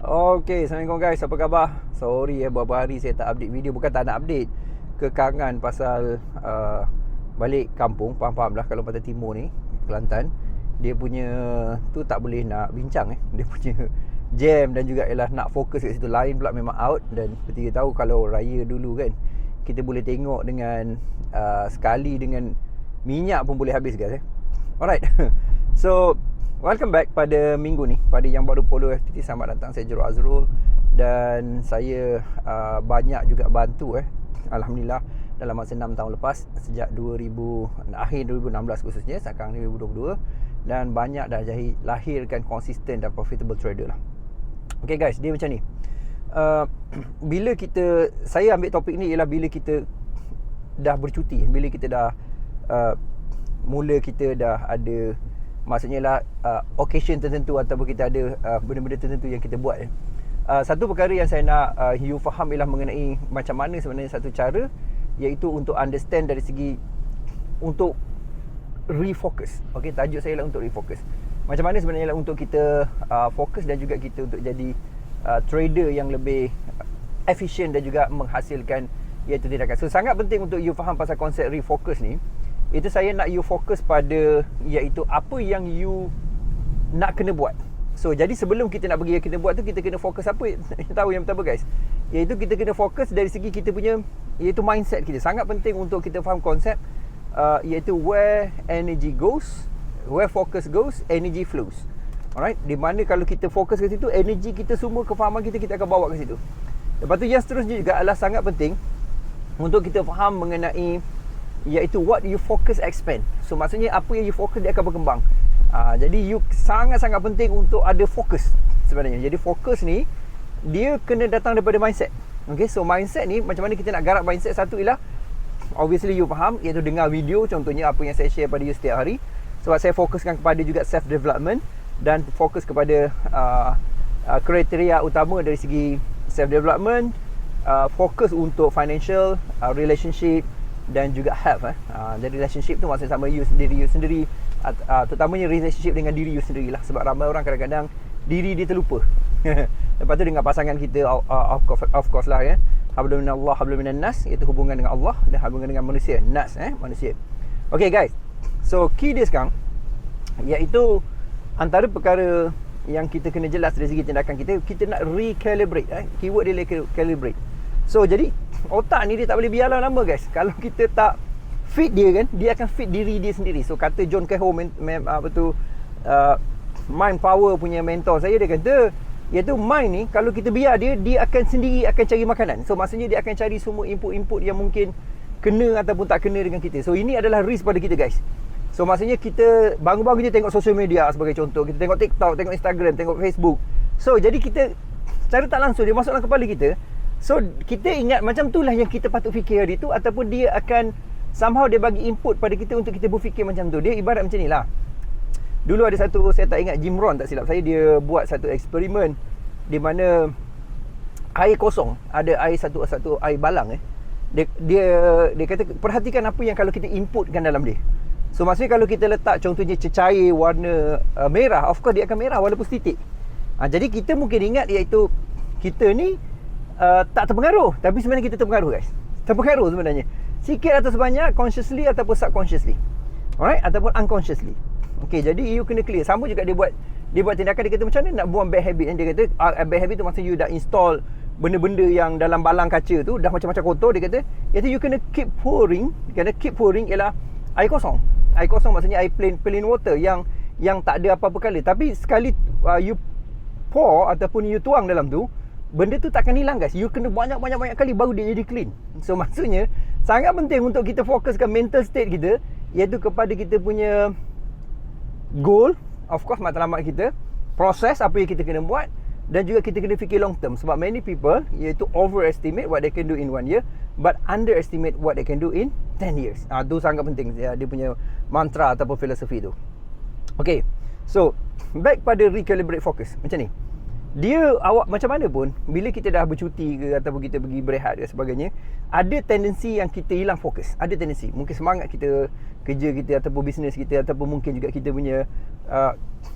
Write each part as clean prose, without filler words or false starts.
Okay, Assalamualaikum guys, apa khabar? Sorry beberapa hari saya tak update video. Bukan tak nak update, kekangan pasal balik kampung. Faham-faham lah kalau Pantai Timur ni, Kelantan, dia punya tu tak boleh nak bincang Dia punya jam dan juga ialah nak fokus kat situ. Lain pula memang out. Dan seperti kita tahu, kalau raya dulu kan, kita boleh tengok dengan sekali dengan minyak pun boleh habis guys. Alright. So welcome back pada minggu ni. Pada yang baru follow FTT, selamat datang. Saya Jero Azrul. Dan saya banyak juga bantu Alhamdulillah dalam masa 6 tahun lepas, sejak akhir 2016 khususnya, sekarang 2022. Dan banyak dah lahirkan konsisten dan profitable trader lah. Okay guys, dia macam ni. Bila saya ambil topik ni ialah bila kita dah bercuti, bila kita dah mula kita dah ada, maksudnya lah occasion tertentu ataupun kita ada benda-benda tertentu yang kita buat. Satu perkara yang saya nak you faham ialah mengenai macam mana sebenarnya satu cara, iaitu untuk understand dari segi untuk refocus. Okay, tajuk saya ialah untuk refocus. Macam mana sebenarnya untuk kita fokus dan juga kita untuk jadi trader yang lebih efisien dan juga menghasilkan iaitu tindakan. So sangat penting untuk you faham pasal konsep refocus ni. Itu saya nak you fokus pada iaitu apa yang you nak kena buat. So jadi sebelum kita nak pergi yang kita buat tu, kita kena fokus apa. Tahu yang pertama guys, iaitu kita kena fokus dari segi kita punya iaitu mindset kita. Sangat penting untuk kita faham konsep iaitu where energy goes, where focus goes, energy flows. Alright, di mana kalau kita fokus ke situ, energi kita semua, kefahaman kita akan bawa ke situ. Lepas tu yang seterusnya juga adalah sangat penting untuk kita faham mengenai iaitu what you focus expand. So maksudnya apa yang you focus dia akan berkembang. Jadi you sangat-sangat penting untuk ada fokus sebenarnya. Jadi fokus ni dia kena datang daripada mindset. Okay, so mindset ni macam mana kita nak garap mindset. Satu ialah obviously you faham, iaitu dengar video, contohnya apa yang saya share pada you setiap hari. Sebab saya fokuskan kepada juga self development dan fokus kepada kriteria utama dari segi self development, fokus untuk financial, relationship dan juga health. Jadi relationship tu maksudnya sama you sendiri, terutamanya relationship dengan diri you sendiri lah. Sebab ramai orang kadang-kadang diri dia terlupa. Lepas tu dengan pasangan kita, of course lah hablum minallah, hablum minan nas, iaitu hubungan dengan Allah dan hubungan dengan manusia, nas manusia. Okay guys, so key dia sekarang iaitu antara perkara yang kita kena jelas dari segi tindakan kita nak recalibrate. Keyword dia recalibrate. So jadi otak ni dia tak boleh biar lama guys. Kalau kita tak fit dia kan, dia akan fit diri dia sendiri. So kata John Kehoe, mind power punya mentor saya, dia kata iaitu mind ni kalau kita biar dia akan sendiri akan cari makanan. So maksudnya dia akan cari semua input-input yang mungkin kena ataupun tak kena dengan kita. So ini adalah risk pada kita guys. So maksudnya kita bangun-bangun je tengok social media sebagai contoh, kita tengok TikTok, tengok Instagram, tengok Facebook. So jadi kita secara tak langsung dia masuk dalam kepala kita. So kita ingat macam itulah yang kita patut fikir hari tu, ataupun dia akan somehow dia bagi input pada kita untuk kita berfikir macam tu. Dia ibarat macam ni lah. Dulu ada satu, saya tak ingat, Jim Rohn tak silap saya, dia buat satu eksperimen di mana air kosong, ada air satu air balang dia kata perhatikan apa yang kalau kita inputkan dalam dia. So maksudnya kalau kita letak contohnya cecair warna merah, of course dia akan merah walaupun setitik. Jadi kita mungkin ingat iaitu kita ni tak terpengaruh, tapi sebenarnya kita terpengaruh guys. Terpengaruh sebenarnya, sikit atau sebanyak, consciously ataupun subconsciously, alright, ataupun unconsciously. Okay, jadi you kena clear. Sama juga dia buat tindakan. Dia kata macam mana nak buang bad habit. Dia kata bad habit tu maksudnya you dah install benda-benda yang dalam balang kaca tu dah macam-macam kotor. Dia kata iaitu you kena keep pouring. Dia kata keep pouring ialah air kosong. Air kosong maksudnya air plain water yang tak ada apa-apa kala. Tapi sekali you pour ataupun you tuang dalam tu, benda tu takkan hilang guys. You kena banyak-banyak kali baru dia jadi clean. So maksudnya sangat penting untuk kita fokuskan mental state kita, iaitu kepada kita punya goal, of course matlamat kita, proses apa yang kita kena buat, dan juga kita kena fikir long term. Sebab many people iaitu overestimate what they can do in 1 year but underestimate what they can do in 10 years. Tu sangat penting dia punya mantra ataupun filosofi tu. Okay, so back pada recalibrate focus. Macam ni, dia awak macam mana pun, bila kita dah bercuti ke ataupun kita pergi berehat dan sebagainya, ada tendensi yang kita hilang fokus. Ada tendensi, mungkin semangat kita kerja kita ataupun bisnes kita, ataupun mungkin juga kita punya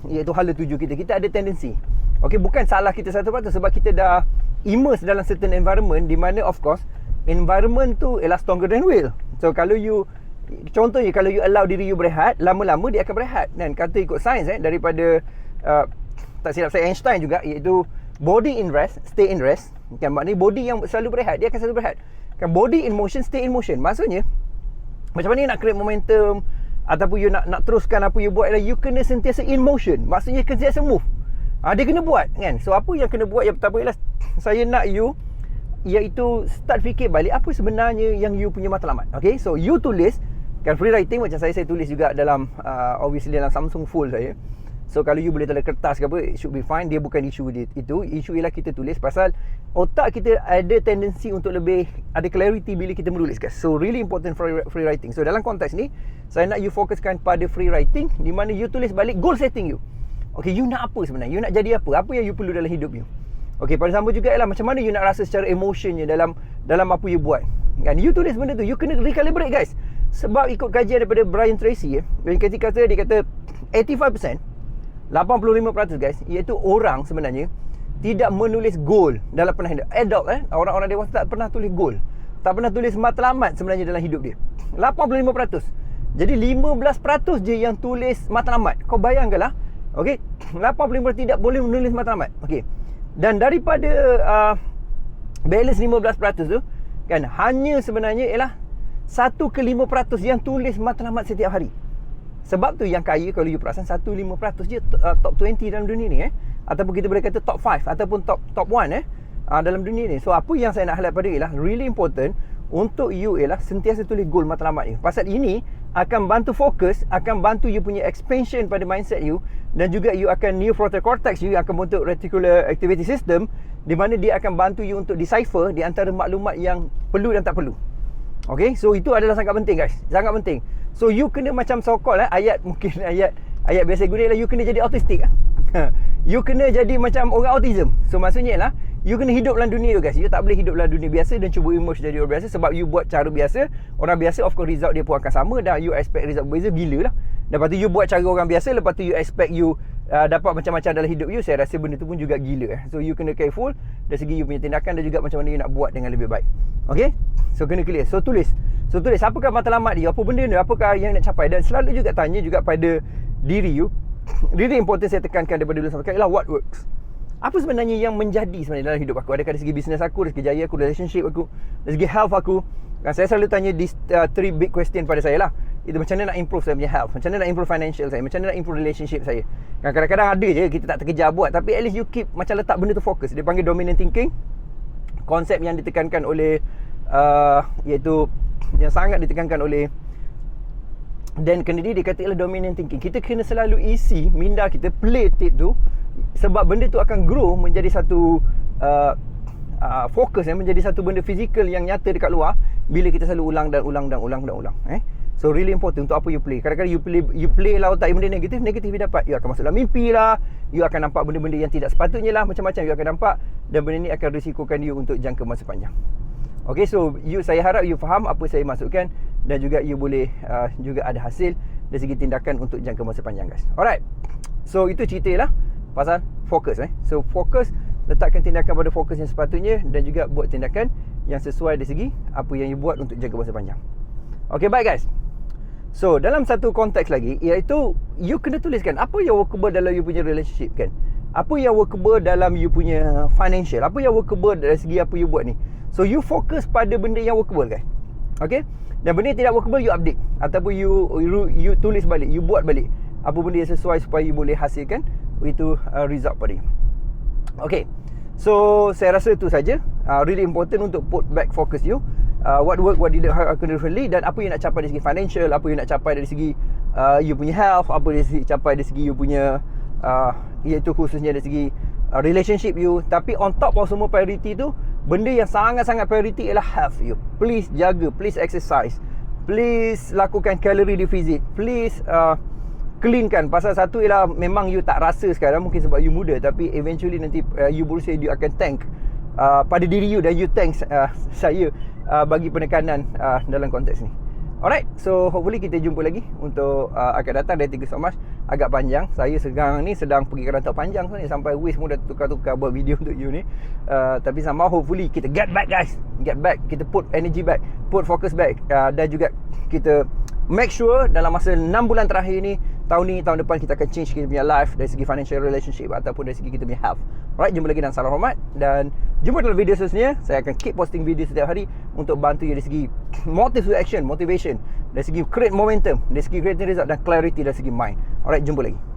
iaitu hala tuju kita ada tendensi Okay, bukan salah kita 100% sebab kita dah immerse dalam certain environment di mana of course environment tu ialah stronger than will. So kalau you, contohnya kalau you allow diri you berehat, lama-lama dia akan berehat. Dan kata ikut sains daripada tak silap saya Einstein juga, iaitu body in rest, stay in rest. Kan, maknanya body yang selalu berehat, dia akan selalu berehat. Kan, body in motion, stay in motion. Maksudnya macam mana nak create momentum ataupun you nak teruskan apa you buat, you kena sentiasa in motion. Maksudnya sentiasa move. Dia kena buat kan. So apa yang kena buat yang pertama ialah saya nak you iaitu start fikir balik apa sebenarnya yang you punya matlamat. Okay, so you tulis kan, free writing macam saya tulis juga dalam obviously dalam Samsung Full saya. So kalau you boleh tanda kertas ke apa, it should be fine. Dia bukan isu itu. Isu ialah kita tulis pasal otak kita ada tendensi untuk lebih ada clarity bila kita menulis guys. So really important free writing. So dalam konteks ni saya nak you fokuskan pada free writing di mana you tulis balik goal setting you. Okay, you nak apa sebenarnya? You nak jadi apa? Apa yang you perlu dalam hidup you? Okay, pada sama juga ialah macam mana you nak rasa secara emotionnya dalam apa you buat. Kan, you tulis benda tu, you kena recalibrate guys. Sebab ikut kajian daripada Brian Tracy dia kata 85%, 85% guys, iaitu orang sebenarnya tidak menulis goal dalam pernah hidup. Adult orang-orang dewasa tak pernah tulis goal. Tak pernah tulis matlamat sebenarnya dalam hidup dia. 85%. Jadi 15% je yang tulis matlamat. Kau bayangkanlah. Okey, 85% tidak boleh menulis matlamat. Okey. Dan daripada balance 15% tu kan, hanya sebenarnya ialah 1/5% yang tulis matlamat setiap hari. Sebab tu yang kaya kalau you perasan 1/5% je top 20 dalam dunia ni ataupun kita boleh kata top 5 ataupun top 1 dalam dunia ni. So apa yang saya nak highlight pada ialah really important untuk you ialah sentiasa tulis goal matlamat you. Pasal ini akan bantu fokus, akan bantu you punya expansion pada mindset you, dan juga you akan neofrontal cortex you akan bentuk reticular activity system di mana dia akan bantu you untuk decipher di antara maklumat yang perlu dan tak perlu. Okay, so itu adalah sangat penting guys, sangat penting. So you kena macam so-called ayat biasa guna ialah you kena jadi autistic. You kena jadi macam orang autism. So maksudnya ialah you kena hidup dalam dunia tu guys. You tak boleh hidup dalam dunia biasa dan cuba emerge jadi orang biasa. Sebab you buat cara biasa, orang biasa of course result dia pun akan sama, dan you expect result berbeza, gila lah. Lepas tu you buat cara orang biasa, lepas tu you expect you dapat macam-macam dalam hidup you. Saya rasa benda tu pun juga gila. So you kena careful dari segi you punya tindakan dan juga macam mana you nak buat dengan lebih baik. Okay, so kena clear. So tulis apakah matlamat dia, apa benda ni, apakah yang nak capai. Dan selalu juga tanya juga pada diri you, really important saya tekankan daripada dulu sampai sekarang ialah what works. Apa sebenarnya yang menjadi sebenarnya dalam hidup aku? Adakah dari segi bisnes aku, dari segi jaya aku, relationship aku, dari segi health aku. Saya selalu tanya these 3 big question pada saya lah. Itu macam mana nak improve saya punya health, macam mana nak improve financial saya, macam mana nak improve relationship saya. Kadang-kadang ada je kita tak terkejar buat, tapi at least you keep macam letak benda tu fokus. Dia panggil dominant thinking. Konsep yang ditekankan oleh iaitu yang sangat ditekankan oleh Dan Kennedy, dia kata ialah dominant thinking. Kita kena selalu isi minda kita, play tape tu, sebab benda tu akan grow menjadi satu fokus, menjadi satu benda fizikal yang nyata dekat luar bila kita selalu ulang dan ulang. So really important untuk apa you play. Kadang-kadang you play lah otak benda negatif you dapat. You akan masuk dalam mimpi lah, you akan nampak benda-benda yang tidak sepatutnya lah, macam-macam you akan nampak, dan benda ni akan risikokan you untuk jangka masa panjang. Okay, so saya harap you faham apa saya maksudkan, dan juga you boleh juga ada hasil dari segi tindakan untuk jangka masa panjang guys. Alright, so itu cerita lah pasal fokus. So fokus, letakkan tindakan pada fokus yang sepatutnya, dan juga buat tindakan yang sesuai dari segi apa yang you buat untuk jangka masa panjang. Okay, baik guys. So dalam satu konteks lagi, iaitu you kena tuliskan apa yang workable dalam you punya relationship kan, apa yang workable dalam you punya financial, apa yang workable dari segi apa you buat ni. So you fokus pada benda yang workable guys. Okay, dan benda yang tidak workable you update, ataupun you tulis balik, you buat balik apa benda yang sesuai supaya you boleh hasilkan itu result pada you. Okay, so saya rasa itu saja. Really important untuk put back focus you. What work, what didn't, how can differently, dan apa yang nak capai dari segi financial, apa yang nak capai dari segi you punya health, apa yang capai dari segi you punya iaitu khususnya dari segi relationship you. Tapi on top of semua priority tu, benda yang sangat-sangat priority ialah health you. Please jaga, please exercise, please lakukan calorie deficit, please cleankan. Pasal satu ialah memang you tak rasa sekarang, mungkin sebab you muda, tapi eventually nanti you berusia, you akan thank pada diri you, dan you thanks saya bagi penekanan dalam konteks ni. Alright, so hopefully kita jumpa lagi untuk akan datang, dan thank you so much agak panjang. Saya sekarang ni sedang pergi ke rantau panjang ni, sampai Wiz pun dah tukar-tukar buat video untuk you ni. Tapi somehow hopefully kita get back guys. Get back, kita put energy back, put focus back, dan juga kita make sure dalam masa 6 bulan terakhir ni, tahun depan kita akan change kita punya life dari segi financial relationship ataupun dari segi kita punya health. Alright, jumpa lagi dalam Salam Hormat dan jumpa dalam video seterusnya. Saya akan keep posting video setiap hari untuk bantu you dari segi motive to action, motivation, dari segi create momentum, dari segi creating result dan clarity dari segi mind. Alright, jumpa lagi.